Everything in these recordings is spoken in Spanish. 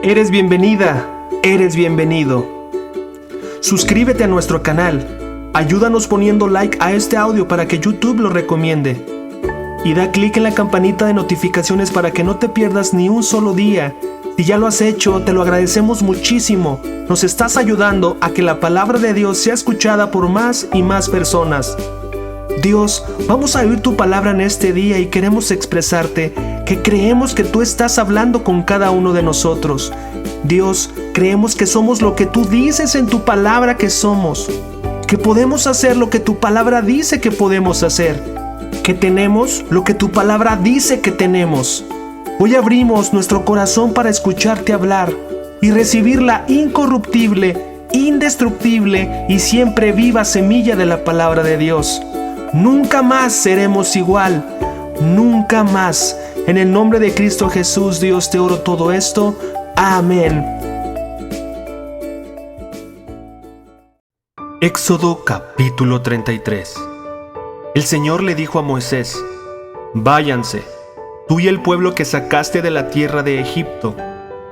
Eres bienvenida, eres bienvenido. Suscríbete a nuestro canal. Ayúdanos poniendo like a este audio para que YouTube lo recomiende. Y da clic en la campanita de notificaciones para que no te pierdas ni un solo día. Si ya lo has hecho, te lo agradecemos muchísimo. Nos estás ayudando a que la palabra de Dios sea escuchada por más y más personas. Dios, vamos a oír tu palabra en este día y queremos expresarte que creemos que tú estás hablando con cada uno de nosotros. Dios, creemos que somos lo que tú dices en tu palabra que somos, que podemos hacer lo que tu palabra dice que podemos hacer, que tenemos lo que tu palabra dice que tenemos. Hoy abrimos nuestro corazón para escucharte hablar y recibir la incorruptible, indestructible y siempre viva semilla de la palabra de Dios. Nunca más seremos igual, nunca más. En el nombre de Cristo Jesús, Dios, te oro todo esto. Amén. Éxodo capítulo 33. El Señor le dijo a Moisés: váyanse, tú y el pueblo que sacaste de la tierra de Egipto,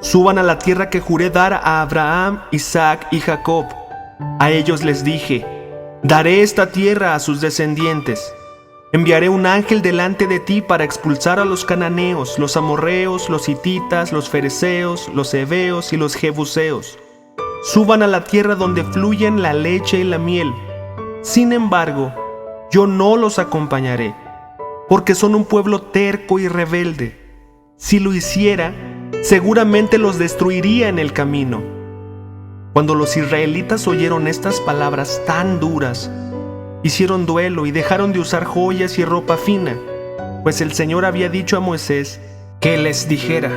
suban a la tierra que juré dar a Abraham, Isaac y Jacob. A ellos les dije: daré esta tierra a sus descendientes. Enviaré un ángel delante de ti para expulsar a los cananeos, los amorreos, los hititas, los fereceos, los heveos y los jebuseos. Suban a la tierra donde fluyen la leche y la miel. Sin embargo, yo no los acompañaré, porque son un pueblo terco y rebelde. Si lo hiciera, seguramente los destruiría en el camino. Cuando los israelitas oyeron estas palabras tan duras, hicieron duelo y dejaron de usar joyas y ropa fina, pues el Señor había dicho a Moisés que les dijera: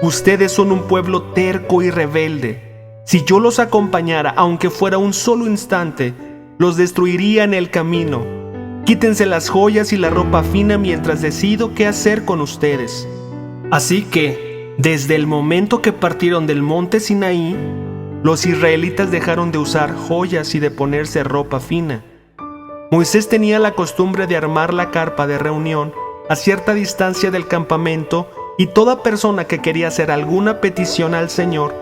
ustedes son un pueblo terco y rebelde. Si yo los acompañara, aunque fuera un solo instante, los destruiría en el camino. Quítense las joyas y la ropa fina mientras decido qué hacer con ustedes. Así que, desde el momento que partieron del monte Sinaí, los israelitas dejaron de usar joyas y de ponerse ropa fina. Moisés tenía la costumbre de armar la carpa de reunión a cierta distancia del campamento, y toda persona que quería hacer alguna petición al Señor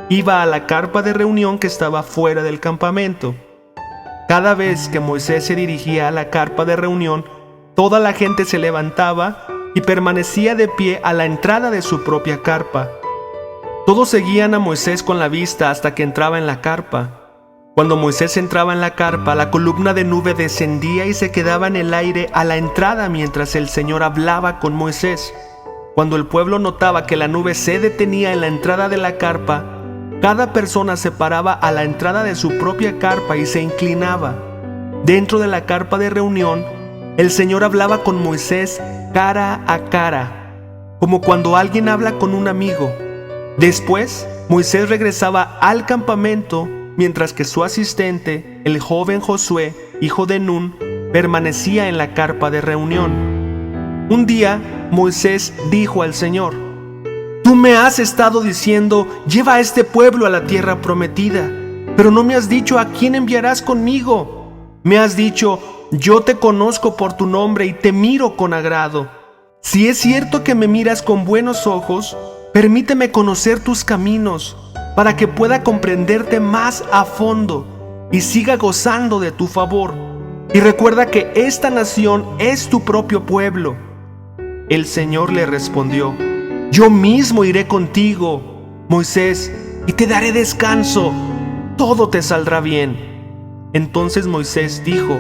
iba a la carpa de reunión que estaba fuera del campamento. Cada vez que Moisés se dirigía a la carpa de reunión, toda la gente se levantaba y permanecía de pie a la entrada de su propia carpa. Todos seguían a Moisés con la vista hasta que entraba en la carpa. Cuando Moisés entraba en la carpa, la columna de nube descendía y se quedaba en el aire a la entrada mientras el Señor hablaba con Moisés. Cuando el pueblo notaba que la nube se detenía en la entrada de la carpa, cada persona se paraba a la entrada de su propia carpa y se inclinaba. Dentro de la carpa de reunión, el Señor hablaba con Moisés cara a cara, como cuando alguien habla con un amigo. Después, Moisés regresaba al campamento, mientras que su asistente, el joven Josué, hijo de Nun, permanecía en la carpa de reunión. Un día, Moisés dijo al Señor: tú me has estado diciendo, lleva a este pueblo a la tierra prometida, pero no me has dicho a quién enviarás conmigo. Me has dicho: yo te conozco por tu nombre y te miro con agrado. Si es cierto que me miras con buenos ojos, permíteme conocer tus caminos, para que pueda comprenderte más a fondo y siga gozando de tu favor. Y recuerda que esta nación es tu propio pueblo. El Señor le respondió: yo mismo iré contigo, Moisés, y te daré descanso. Todo te saldrá bien. Entonces Moisés dijo: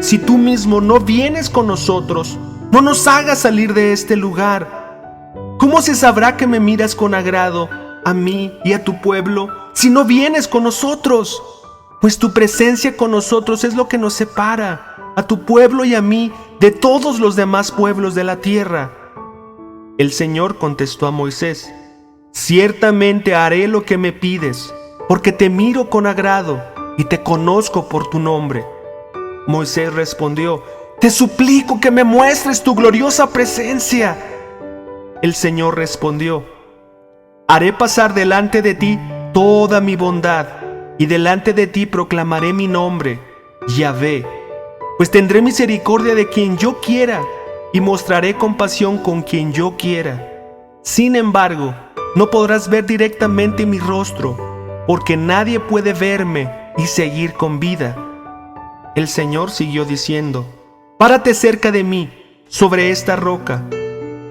si tú mismo no vienes con nosotros, no nos hagas salir de este lugar. ¿Cómo se sabrá que me miras con agrado a mí y a tu pueblo si no vienes con nosotros? Pues tu presencia con nosotros es lo que nos separa, a tu pueblo y a mí, de todos los demás pueblos de la tierra. El Señor contestó a Moisés: ciertamente haré lo que me pides, porque te miro con agrado y te conozco por tu nombre. Moisés respondió: te suplico que me muestres tu gloriosa presencia. El Señor respondió: haré pasar delante de ti toda mi bondad, y delante de ti proclamaré mi nombre, Yahvé, pues tendré misericordia de quien yo quiera y mostraré compasión con quien yo quiera. Sin embargo, no podrás ver directamente mi rostro, porque nadie puede verme y seguir con vida. El Señor siguió diciendo: párate cerca de mí, sobre esta roca.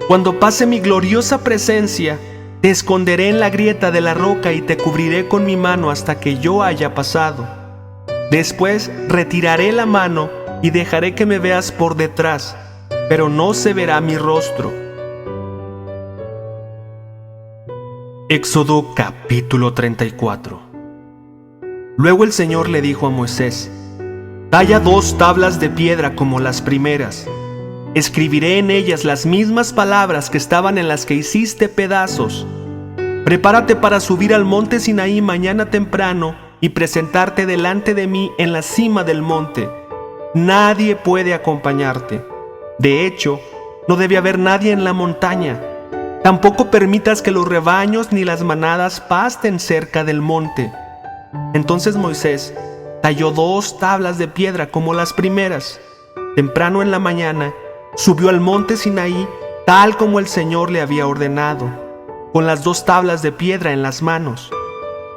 Cuando pase mi gloriosa presencia, te esconderé en la grieta de la roca y te cubriré con mi mano hasta que yo haya pasado. Después retiraré la mano y dejaré que me veas por detrás, pero no se verá mi rostro. Éxodo capítulo 34. Luego el Señor le dijo a Moisés: talla 2 tablas de piedra como las primeras. Escribiré en ellas las mismas palabras que estaban en las que hiciste pedazos. Prepárate para subir al monte Sinaí mañana temprano y presentarte delante de mí en la cima del monte. Nadie puede acompañarte. De hecho, no debe haber nadie en la montaña. Tampoco permitas que los rebaños ni las manadas pasten cerca del monte. Entonces Moisés talló 2 tablas de piedra como las primeras. Temprano en la mañana, subió al monte Sinaí tal como el Señor le había ordenado, con las 2 tablas de piedra en las manos.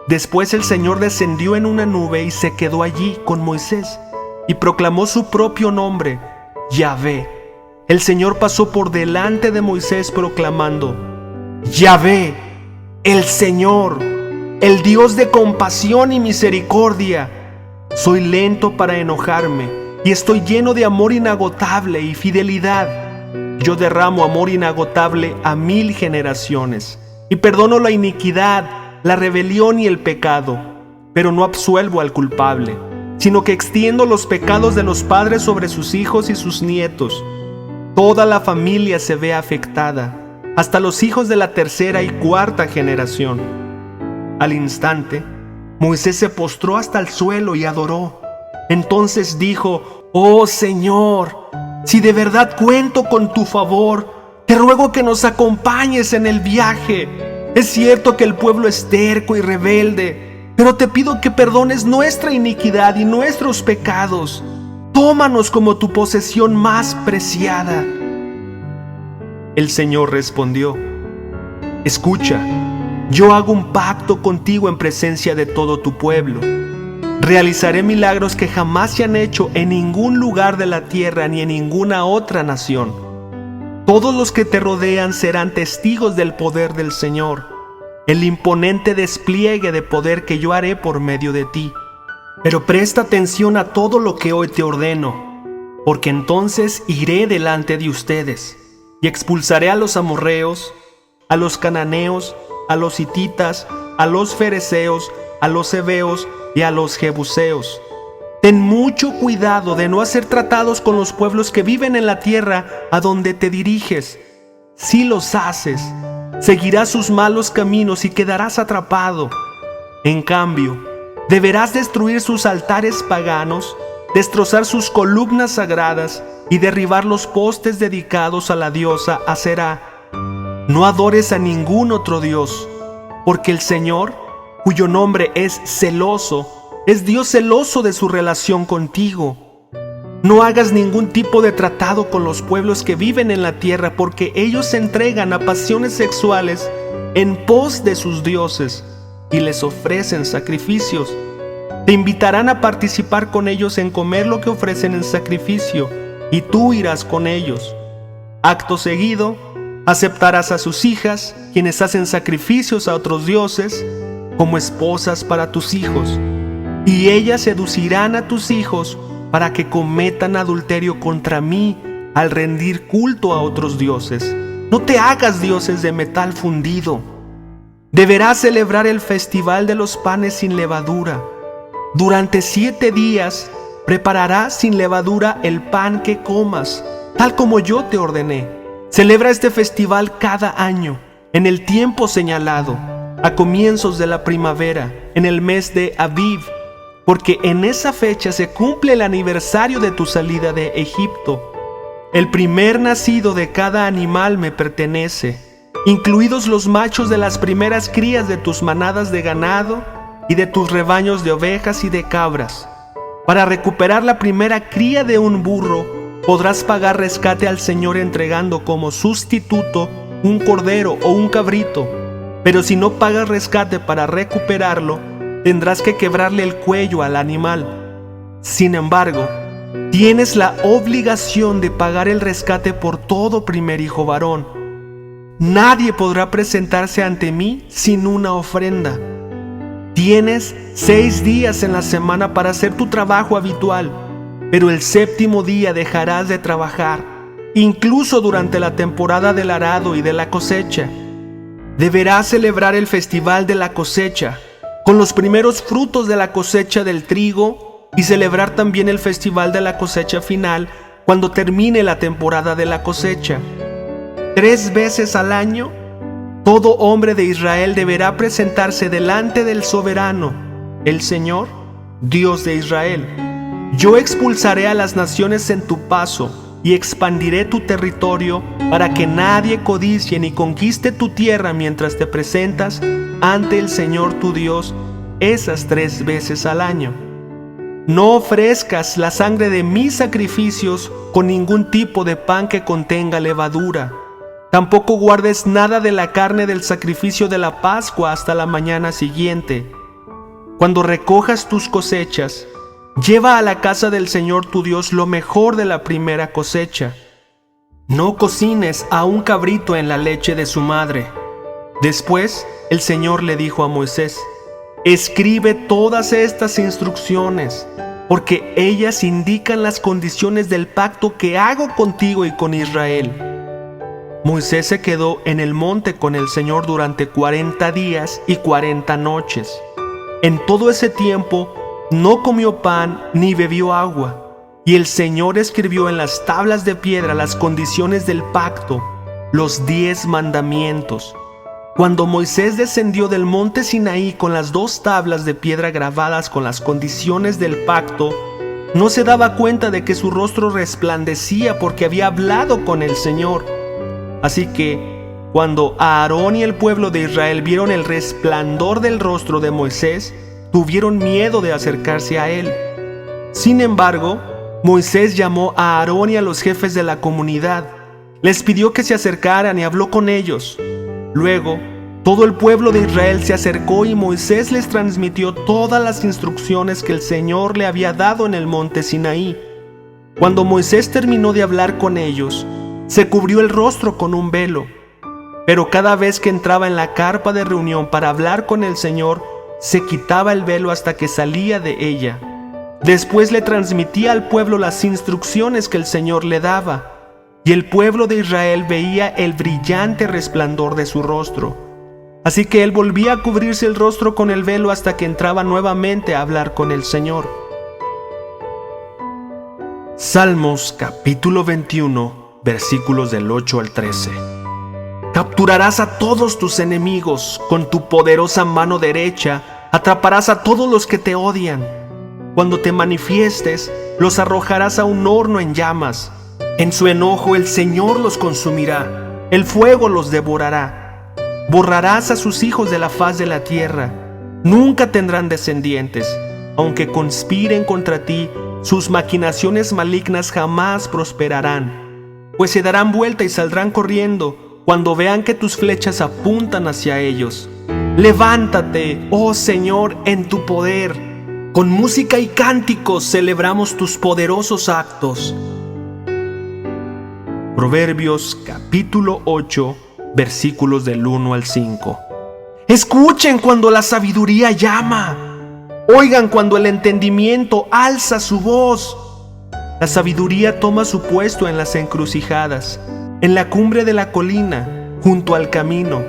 Después el Señor descendió en una nube y se quedó allí con Moisés, y proclamó su propio nombre, Yahvé. El Señor pasó por delante de Moisés proclamando: Yahvé, el Señor, el Dios de compasión y misericordia. Soy lento para enojarme y estoy lleno de amor inagotable y fidelidad. Yo derramo amor inagotable a 1000 generaciones y perdono la iniquidad, la rebelión y el pecado, pero no absuelvo al culpable, sino que extiendo los pecados de los padres sobre sus hijos y sus nietos. Toda la familia se ve afectada, hasta los hijos de la 3ª y 4ª generación. Al instante, Moisés se postró hasta el suelo y adoró. Entonces dijo: oh Señor, si de verdad cuento con tu favor, te ruego que nos acompañes en el viaje. Es cierto que el pueblo es terco y rebelde, pero te pido que perdones nuestra iniquidad y nuestros pecados. Tómanos como tu posesión más preciada. El Señor respondió: escucha, yo hago un pacto contigo en presencia de todo tu pueblo. Realizaré milagros que jamás se han hecho en ningún lugar de la tierra ni en ninguna otra nación. Todos los que te rodean serán testigos del poder del Señor, el imponente despliegue de poder que yo haré por medio de ti. Pero presta atención a todo lo que hoy te ordeno, porque entonces iré delante de ustedes y expulsaré a los amorreos, a los cananeos, a los hititas, a los fereceos, a los heveos y a los jebuseos. Ten mucho cuidado de no hacer tratados con los pueblos que viven en la tierra a donde te diriges. Si los haces, seguirás sus malos caminos y quedarás atrapado. En cambio, deberás destruir sus altares paganos, destrozar sus columnas sagradas y derribar los postes dedicados a la diosa Aserá. No adores a ningún otro dios, porque el Señor, cuyo nombre es celoso, es Dios celoso de su relación contigo. No hagas ningún tipo de tratado con los pueblos que viven en la tierra, porque ellos se entregan a pasiones sexuales en pos de sus dioses y les ofrecen sacrificios. Te invitarán a participar con ellos en comer lo que ofrecen en sacrificio, y tú irás con ellos. Acto seguido, aceptarás a sus hijas, quienes hacen sacrificios a otros dioses, como esposas para tus hijos, y ellas seducirán a tus hijos para que cometan adulterio contra mí al rendir culto a otros dioses. No te hagas dioses de metal fundido. Deberás celebrar el festival de los panes sin levadura. Durante 7 días prepararás sin levadura el pan que comas, tal como yo te ordené. Celebra este festival cada año, en el tiempo señalado, a comienzos de la primavera, en el mes de Aviv, porque en esa fecha se cumple el aniversario de tu salida de Egipto. El primer nacido de cada animal me pertenece, incluidos los machos de las primeras crías de tus manadas de ganado y de tus rebaños de ovejas y de cabras. Para recuperar la primera cría de un burro, podrás pagar rescate al Señor entregando como sustituto un cordero o un cabrito. pero si no pagas rescate para recuperarlo, tendrás que quebrarle el cuello al animal. Sin embargo, tienes la obligación de pagar el rescate por todo primer hijo varón. Nadie podrá presentarse ante mí sin una ofrenda. Tienes 6 días en la semana para hacer tu trabajo habitual, pero el séptimo día dejarás de trabajar, incluso durante la temporada del arado y de la cosecha. Deberás celebrar el festival de la cosecha, con los primeros frutos de la cosecha del trigo, y celebrar también el festival de la cosecha final cuando termine la temporada de la cosecha. 3 veces al año, todo hombre de Israel deberá presentarse delante del soberano, el Señor, Dios de Israel. Yo expulsaré a las naciones en tu paso y expandiré tu territorio para que nadie codicie ni conquiste tu tierra mientras te presentas ante el Señor tu Dios esas 3 veces al año. No ofrezcas la sangre de mis sacrificios con ningún tipo de pan que contenga levadura. Tampoco guardes nada de la carne del sacrificio de la Pascua hasta la mañana siguiente. Cuando recojas tus cosechas, lleva a la casa del Señor tu Dios lo mejor de la primera cosecha. No cocines a un cabrito en la leche de su madre. Después, el Señor le dijo a Moisés: escribe todas estas instrucciones, porque ellas indican las condiciones del pacto que hago contigo y con Israel. Moisés se quedó en el monte con el Señor durante 40 días y 40 noches. En todo ese tiempo no comió pan ni bebió agua, y el Señor escribió en las tablas de piedra las condiciones del pacto, los 10 mandamientos. Cuando Moisés descendió del monte Sinaí con las 2 tablas de piedra grabadas con las condiciones del pacto, no se daba cuenta de que su rostro resplandecía porque había hablado con el Señor. Así que, cuando Aarón y el pueblo de Israel vieron el resplandor del rostro de Moisés, tuvieron miedo de acercarse a él. Sin embargo, Moisés llamó a Aarón y a los jefes de la comunidad. Les pidió que se acercaran y habló con ellos. Luego, todo el pueblo de Israel se acercó y Moisés les transmitió todas las instrucciones que el Señor le había dado en el monte Sinaí. Cuando Moisés terminó de hablar con ellos, se cubrió el rostro con un velo. Pero cada vez que entraba en la carpa de reunión para hablar con el Señor, se quitaba el velo hasta que salía de ella. Después le transmitía al pueblo las instrucciones que el Señor le daba, y el pueblo de Israel veía el brillante resplandor de su rostro. Así que él volvía a cubrirse el rostro con el velo hasta que entraba nuevamente a hablar con el Señor. Salmos capítulo 21, versículos del 8 al 13. Capturarás a todos tus enemigos, con tu poderosa mano derecha atraparás a todos los que te odian. Cuando te manifiestes, los arrojarás a un horno en llamas. En su enojo el Señor los consumirá, el fuego los devorará. Borrarás a sus hijos de la faz de la tierra, nunca tendrán descendientes. Aunque conspiren contra ti, sus maquinaciones malignas jamás prosperarán, pues se darán vuelta y saldrán corriendo cuando vean que tus flechas apuntan hacia ellos. Levántate, oh Señor, en tu poder. Con música y cánticos celebramos tus poderosos actos. Proverbios capítulo 8, versículos del 1 al 5. Escuchen cuando la sabiduría llama. Oigan cuando el entendimiento alza su voz. La sabiduría toma su puesto en las encrucijadas, en la cumbre de la colina, junto al camino,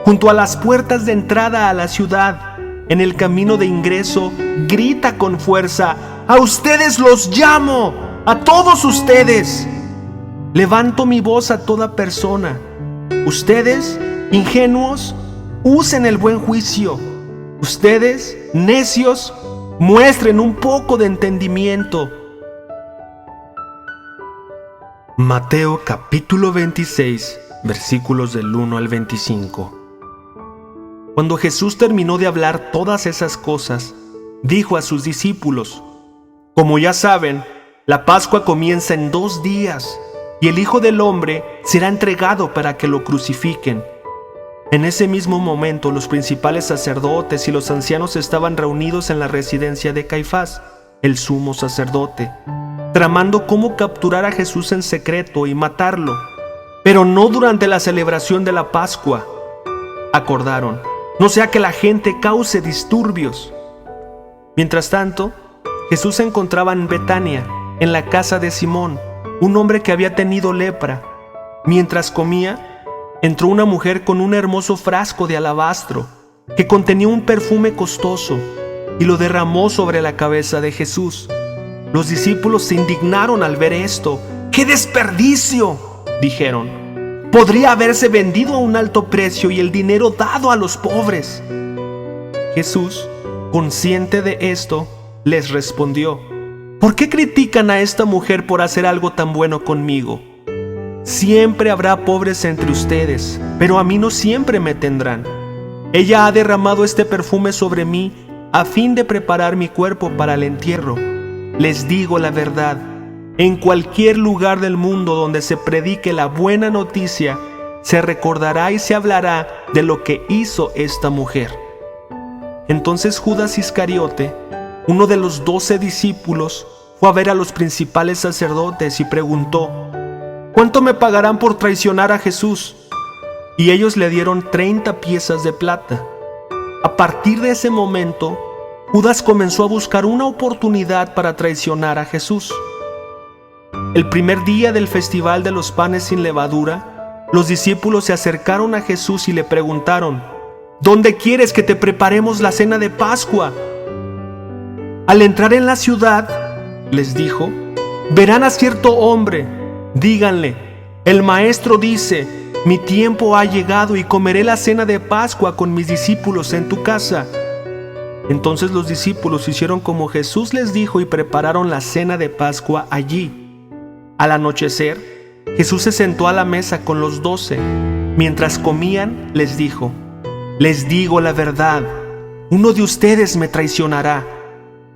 junto a las puertas de entrada a la ciudad, en el camino de ingreso, grita con fuerza: ¡a ustedes los llamo! ¡A todos ustedes! Levanto mi voz a toda persona. Ustedes, ingenuos, usen el buen juicio. Ustedes, necios, muestren un poco de entendimiento. Mateo capítulo 26, versículos del 1 al 25. Cuando Jesús terminó de hablar todas esas cosas, dijo a sus discípulos: como ya saben, la Pascua comienza en 2 días, y el Hijo del Hombre será entregado para que lo crucifiquen. En ese mismo momento, los principales sacerdotes y los ancianos estaban reunidos en la residencia de Caifás, el sumo sacerdote, tramando cómo capturar a Jesús en secreto y matarlo, pero no durante la celebración de la Pascua. Acordaron, no sea que la gente cause disturbios. Mientras tanto, Jesús se encontraba en Betania, en la casa de Simón, un hombre que había tenido lepra. Mientras comía, entró una mujer con un hermoso frasco de alabastro que contenía un perfume costoso y lo derramó sobre la cabeza de Jesús. Los discípulos se indignaron al ver esto. ¡Qué desperdicio!, dijeron. Podría haberse vendido a un alto precio y el dinero dado a los pobres. Jesús, consciente de esto, les respondió: ¿por qué critican a esta mujer por hacer algo tan bueno conmigo? Siempre habrá pobres entre ustedes, pero a mí no siempre me tendrán. Ella ha derramado este perfume sobre mí a fin de preparar mi cuerpo para el entierro. Les digo la verdad, en cualquier lugar del mundo donde se predique la buena noticia, se recordará y se hablará de lo que hizo esta mujer. Entonces Judas Iscariote, uno de los 12 discípulos, fue a ver a los principales sacerdotes y preguntó: ¿cuánto me pagarán por traicionar a Jesús? Y ellos le dieron 30 piezas de plata. A partir de ese momento, Judas comenzó a buscar una oportunidad para traicionar a Jesús. El primer día del festival de los panes sin levadura, los discípulos se acercaron a Jesús y le preguntaron: ¿dónde quieres que te preparemos la cena de Pascua? Al entrar en la ciudad, les dijo, verán a cierto hombre. Díganle: el maestro dice, mi tiempo ha llegado y comeré la cena de Pascua con mis discípulos en tu casa. Entonces los discípulos hicieron como Jesús les dijo y prepararon la cena de Pascua allí. Al anochecer, Jesús se sentó a la mesa con los 12. Mientras comían, les dijo: les digo la verdad, uno de ustedes me traicionará.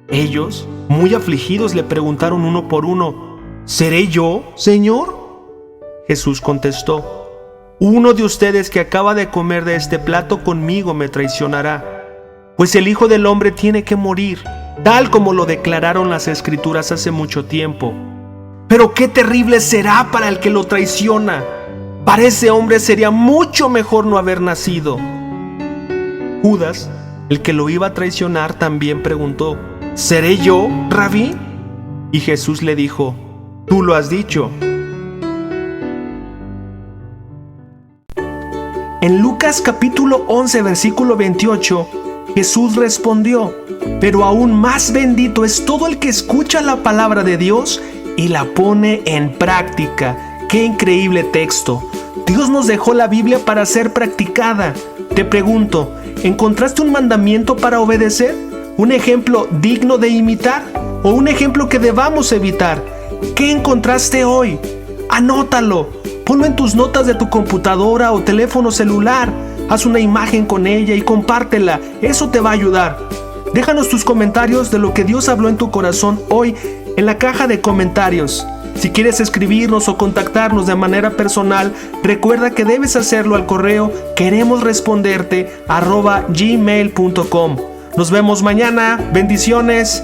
Ellos, muy afligidos, le preguntaron uno por uno: ¿seré yo, Señor? Jesús contestó: uno de ustedes que acaba de comer de este plato conmigo me traicionará. Pues el Hijo del Hombre tiene que morir, tal como lo declararon las Escrituras hace mucho tiempo. Pero qué terrible será para el que lo traiciona. Para ese hombre sería mucho mejor no haber nacido. Judas, el que lo iba a traicionar, también preguntó: ¿seré yo, Rabí? Y Jesús le dijo: tú lo has dicho. En Lucas capítulo 11, versículo 28, Jesús respondió: pero aún más bendito es todo el que escucha la palabra de Dios y la pone en práctica. ¡Qué increíble texto! Dios nos dejó la Biblia para ser practicada. Te pregunto, ¿encontraste un mandamiento para obedecer? ¿Un ejemplo digno de imitar? ¿O un ejemplo que debamos evitar? ¿Qué encontraste hoy? Anótalo. Ponlo en tus notas de tu computadora o teléfono celular. Haz una imagen con ella y compártela. Eso te va a ayudar. Déjanos tus comentarios de lo que Dios habló en tu corazón hoy en la caja de comentarios. Si quieres escribirnos o contactarnos de manera personal, recuerda que debes hacerlo al correo queremosresponderte@gmail.com. Nos vemos mañana. Bendiciones.